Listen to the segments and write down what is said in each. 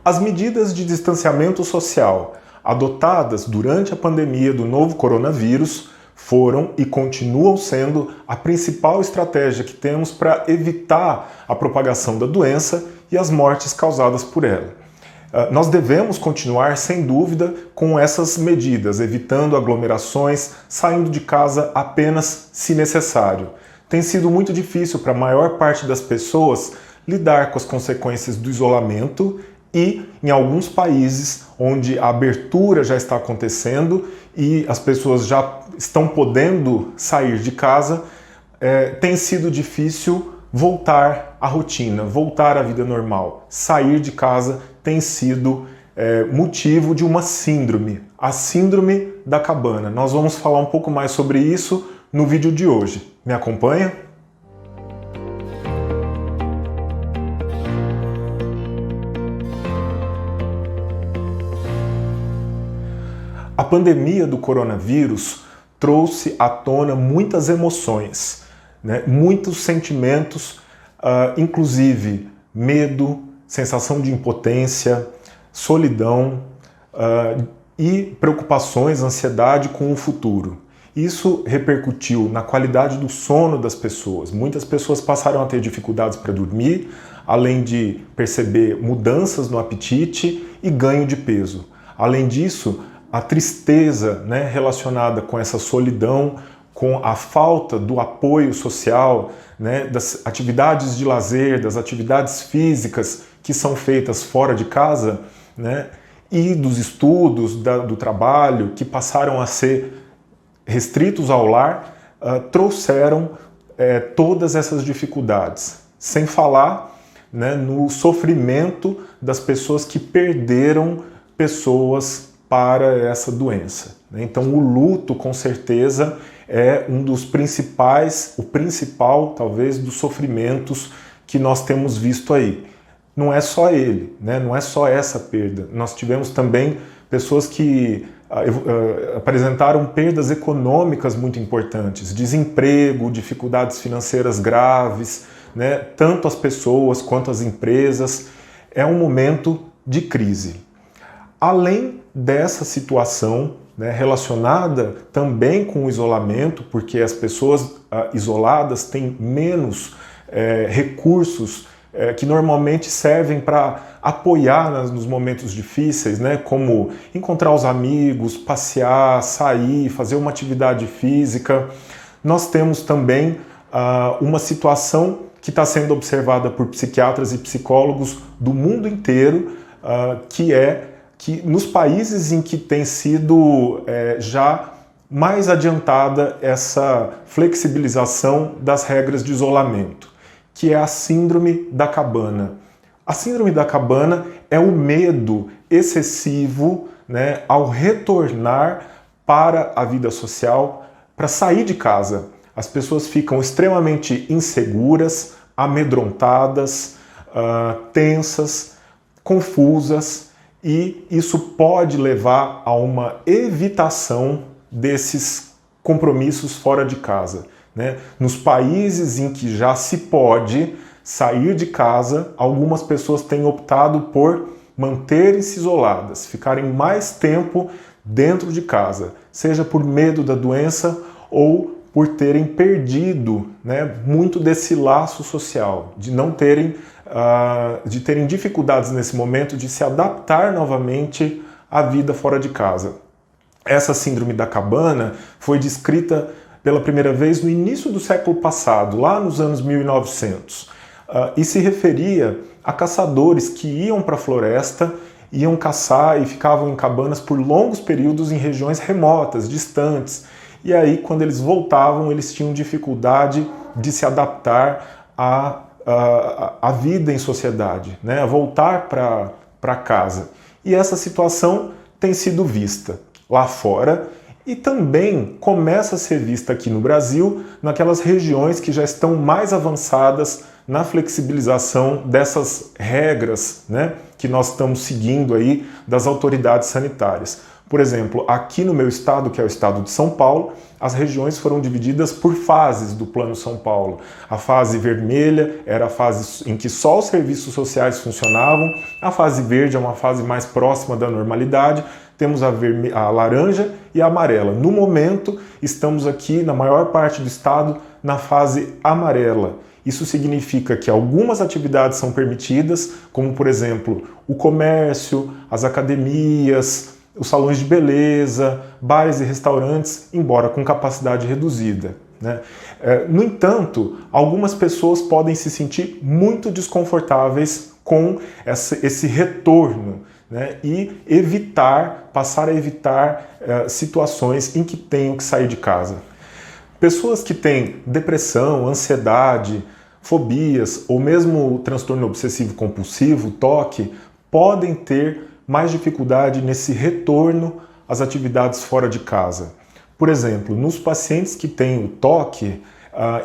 As medidas de distanciamento social adotadas durante a pandemia do novo coronavírus foram e continuam sendo a principal estratégia que temos para evitar a propagação da doença e as mortes causadas por ela. Nós devemos continuar, sem dúvida, com essas medidas, evitando aglomerações, saindo de casa apenas se necessário. Tem sido muito difícil para a maior parte das pessoas lidar com as consequências do isolamento e, em alguns países onde a abertura já está acontecendo e as pessoas já estão podendo sair de casa, tem sido difícil voltar à rotina, voltar à vida normal. Sair de casa tem sido motivo de uma síndrome, a síndrome da cabana. Nós vamos falar um pouco mais sobre isso no vídeo de hoje. Me acompanha? A pandemia do coronavírus trouxe à tona muitas emoções, né? Muitos sentimentos, inclusive medo, sensação de impotência, solidão e preocupações, ansiedade com o futuro. Isso repercutiu na qualidade do sono das pessoas. Muitas pessoas passaram a ter dificuldades para dormir, além de perceber mudanças no apetite e ganho de peso. Além disso, a tristeza, né, relacionada com essa solidão, com a falta do apoio social, né, das atividades de lazer, das atividades físicas que são feitas fora de casa, né, e dos estudos, do trabalho, que passaram a ser restritos ao lar, trouxeram todas essas dificuldades. Sem falar, né, no sofrimento das pessoas que perderam pessoas para essa doença. Então o luto, com certeza, é um dos principais, o principal, talvez, dos sofrimentos que nós temos visto aí. Não é só ele, né? Não é só essa perda. Nós tivemos também pessoas que apresentaram perdas econômicas muito importantes, desemprego, dificuldades financeiras graves, né? Tanto as pessoas quanto as empresas. É um momento de crise. Além dessa situação, né, relacionada também com o isolamento, porque as pessoas isoladas têm menos recursos que normalmente servem para apoiar nos momentos difíceis, né, como encontrar os amigos, passear, sair, fazer uma atividade física. Nós temos também uma situação que está sendo observada por psiquiatras e psicólogos do mundo inteiro, que é que nos países em que tem sido já mais adiantada essa flexibilização das regras de isolamento, que é a síndrome da cabana. A síndrome da cabana é o medo excessivo, né, ao retornar para a vida social, para sair de casa. As pessoas ficam extremamente inseguras, amedrontadas, tensas, confusas, e isso pode levar a uma evitação desses compromissos fora de casa, né? Nos países em que já se pode sair de casa, algumas pessoas têm optado por manterem-se isoladas, ficarem mais tempo dentro de casa, seja por medo da doença ou por terem perdido, né, muito desse laço social, de não terem de terem dificuldades nesse momento de se adaptar novamente à vida fora de casa. Essa síndrome da cabana foi descrita pela primeira vez no início do século passado, lá nos anos 1900, e se referia a caçadores que iam para a floresta, iam caçar e ficavam em cabanas por longos períodos em regiões remotas, distantes, e aí quando eles voltavam eles tinham dificuldade de se adaptar a vida em sociedade, né? A voltar para casa. E essa situação tem sido vista lá fora e também começa a ser vista aqui no Brasil, naquelas regiões que já estão mais avançadas na flexibilização dessas regras, né, que nós estamos seguindo aí das autoridades sanitárias. Por exemplo, aqui no meu estado, que é o estado de São Paulo, as regiões foram divididas por fases do Plano São Paulo. A fase vermelha era a fase em que só os serviços sociais funcionavam, a fase verde é uma fase mais próxima da normalidade, temos a laranja e a amarela. No momento, estamos aqui, na maior parte do estado, na fase amarela. Isso significa que algumas atividades são permitidas, como, por exemplo, o comércio, as academias, os salões de beleza, bares e restaurantes, embora com capacidade reduzida, né? No entanto, algumas pessoas podem se sentir muito desconfortáveis com esse retorno, né? E passar a evitar situações em que tenham que sair de casa. Pessoas que têm depressão, ansiedade, fobias ou mesmo transtorno obsessivo-compulsivo, TOC, podem ter mais dificuldade nesse retorno às atividades fora de casa. Por exemplo, nos pacientes que têm o TOC,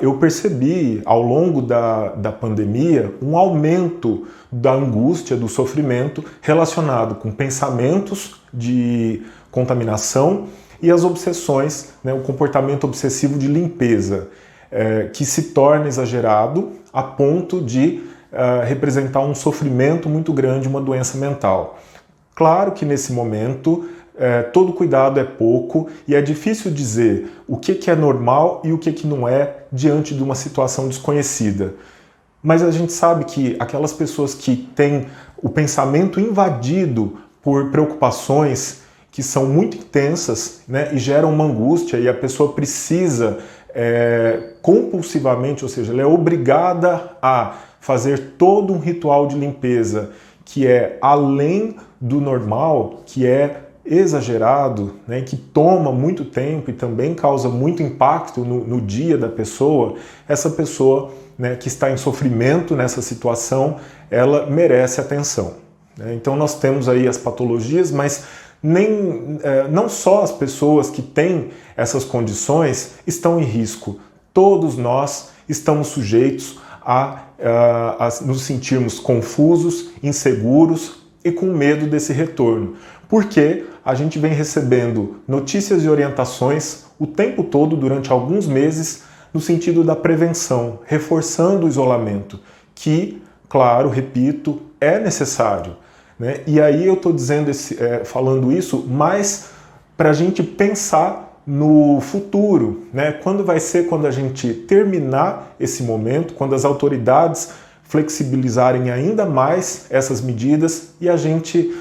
eu percebi ao longo da pandemia um aumento da angústia, do sofrimento relacionado com pensamentos de contaminação e as obsessões, né, o comportamento obsessivo de limpeza, que se torna exagerado a ponto de representar um sofrimento muito grande, uma doença mental. Claro que nesse momento todo cuidado é pouco e é difícil dizer o que é normal e o que não é diante de uma situação desconhecida. Mas a gente sabe que aquelas pessoas que têm o pensamento invadido por preocupações que são muito intensas, né, e geram uma angústia e a pessoa precisa compulsivamente, ou seja, ela é obrigada a fazer todo um ritual de limpeza que é além do normal, que é exagerado, né, que toma muito tempo e também causa muito impacto no dia da pessoa, essa pessoa, né, que está em sofrimento nessa situação, ela merece atenção, né? Então nós temos aí as patologias, mas não só as pessoas que têm essas condições estão em risco. Todos nós estamos sujeitos a nos sentirmos confusos, inseguros e com medo desse retorno, porque a gente vem recebendo notícias e orientações o tempo todo durante alguns meses no sentido da prevenção, reforçando o isolamento, que, claro, repito, é necessário, né? E aí eu estou falando isso mais para a gente pensar no futuro, né? Quando vai ser quando a gente terminar esse momento, quando as autoridades flexibilizarem ainda mais essas medidas e a gente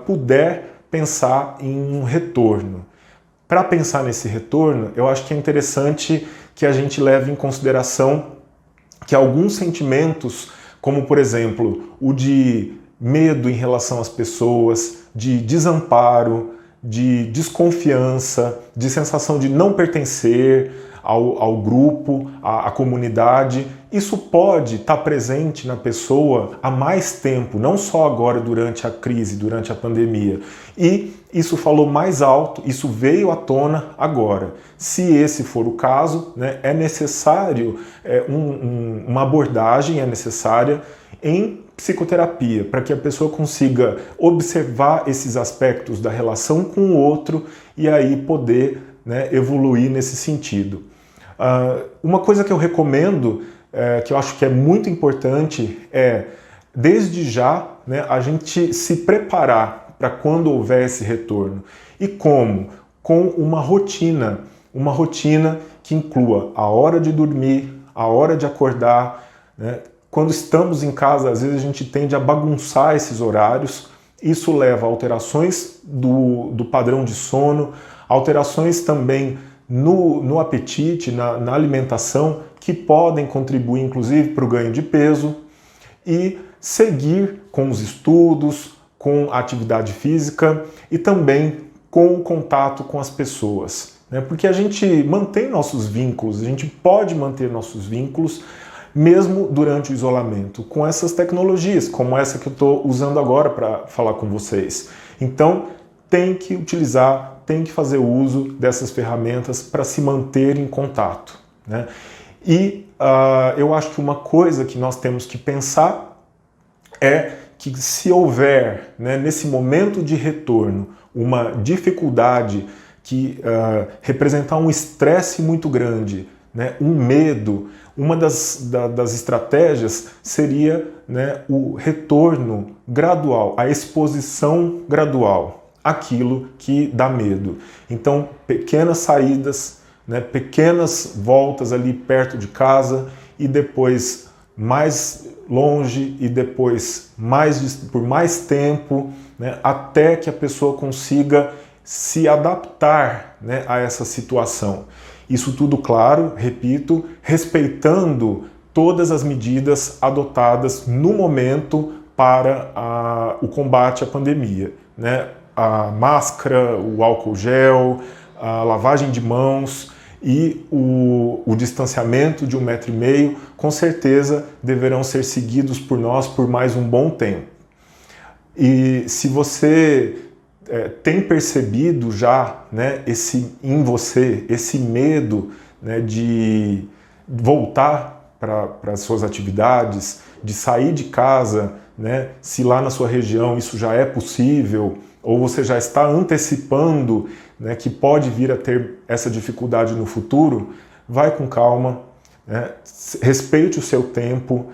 puder pensar em um retorno. Para pensar nesse retorno, eu acho que é interessante que a gente leve em consideração que alguns sentimentos, como por exemplo o de medo em relação às pessoas, de desamparo, de desconfiança, de sensação de não pertencer ao grupo, à comunidade, isso pode estar presente na pessoa há mais tempo, não só agora durante a crise, durante a pandemia. E isso falou mais alto, isso veio à tona agora. Se esse for o caso, né, é necessário uma abordagem, é necessária em psicoterapia, para que a pessoa consiga observar esses aspectos da relação com o outro e aí poder, né, evoluir nesse sentido. Uma coisa que eu recomendo, que eu acho que é muito importante, desde já, né, a gente se preparar para quando houver esse retorno. E como? Com uma rotina que inclua a hora de dormir, a hora de acordar, né? Quando estamos em casa, às vezes a gente tende a bagunçar esses horários. Isso leva a alterações do padrão de sono, alterações também no apetite, na alimentação, que podem contribuir inclusive para o ganho de peso, e seguir com os estudos, com a atividade física e também com o contato com as pessoas, né? Porque a gente mantém nossos vínculos, a gente pode manter nossos vínculos mesmo durante o isolamento, com essas tecnologias, como essa que eu estou usando agora para falar com vocês. Então, tem que utilizar, tem que fazer uso dessas ferramentas para se manter em contato, né? E eu acho que uma coisa que nós temos que pensar é que se houver, né, nesse momento de retorno, uma dificuldade que representar um estresse muito grande, né, um medo, uma das estratégias seria, né, o retorno gradual, a exposição gradual àquilo que dá medo. Então, pequenas saídas, né, pequenas voltas ali perto de casa e depois mais longe e depois por mais tempo, né, até que a pessoa consiga se adaptar, né, a essa situação. Isso tudo, claro, repito, respeitando todas as medidas adotadas no momento para o combate à pandemia, né? A máscara, o álcool gel, a lavagem de mãos e o distanciamento de 1,5 m, com certeza deverão ser seguidos por nós por mais um bom tempo. E se você tem percebido já, né, em você esse medo, né, de voltar para as suas atividades, de sair de casa, né, se lá na sua região isso já é possível, ou você já está antecipando, né, que pode vir a ter essa dificuldade no futuro, vai com calma, né, respeite o seu tempo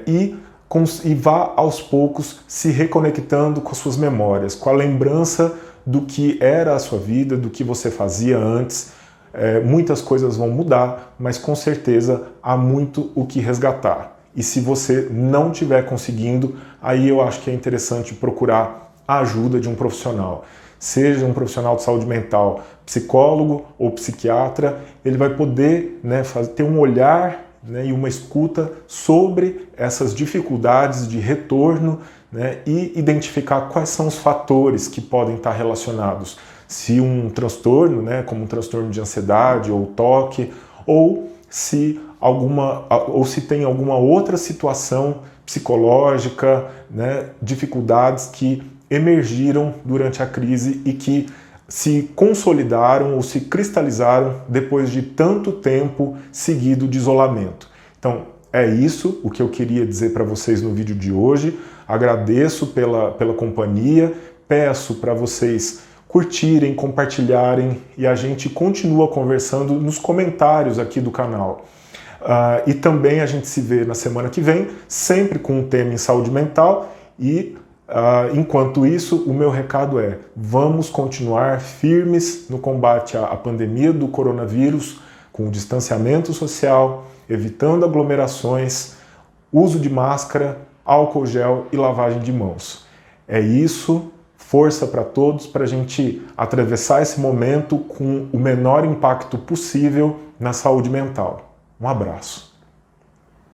e vá aos poucos se reconectando com as suas memórias, com a lembrança do que era a sua vida, do que você fazia antes. Muitas coisas vão mudar, mas com certeza há muito o que resgatar. E se você não estiver conseguindo, aí eu acho que é interessante procurar a ajuda de um profissional. Seja um profissional de saúde mental, psicólogo ou psiquiatra, ele vai poder, né, ter um olhar, né, e uma escuta sobre essas dificuldades de retorno, né, e identificar quais são os fatores que podem estar relacionados. Se um transtorno, né, como um transtorno de ansiedade ou toque, ou se tem alguma outra situação psicológica, né, dificuldades que emergiram durante a crise e que se consolidaram ou se cristalizaram depois de tanto tempo seguido de isolamento. Então, é isso o que eu queria dizer para vocês no vídeo de hoje. Agradeço pela companhia, peço para vocês curtirem, compartilharem e a gente continua conversando nos comentários aqui do canal. E também a gente se vê na semana que vem, sempre com um tema em saúde mental e enquanto isso, o meu recado é: vamos continuar firmes no combate à pandemia do coronavírus, com o distanciamento social, evitando aglomerações, uso de máscara, álcool gel e lavagem de mãos. É isso, força para todos para a gente atravessar esse momento com o menor impacto possível na saúde mental. Um abraço.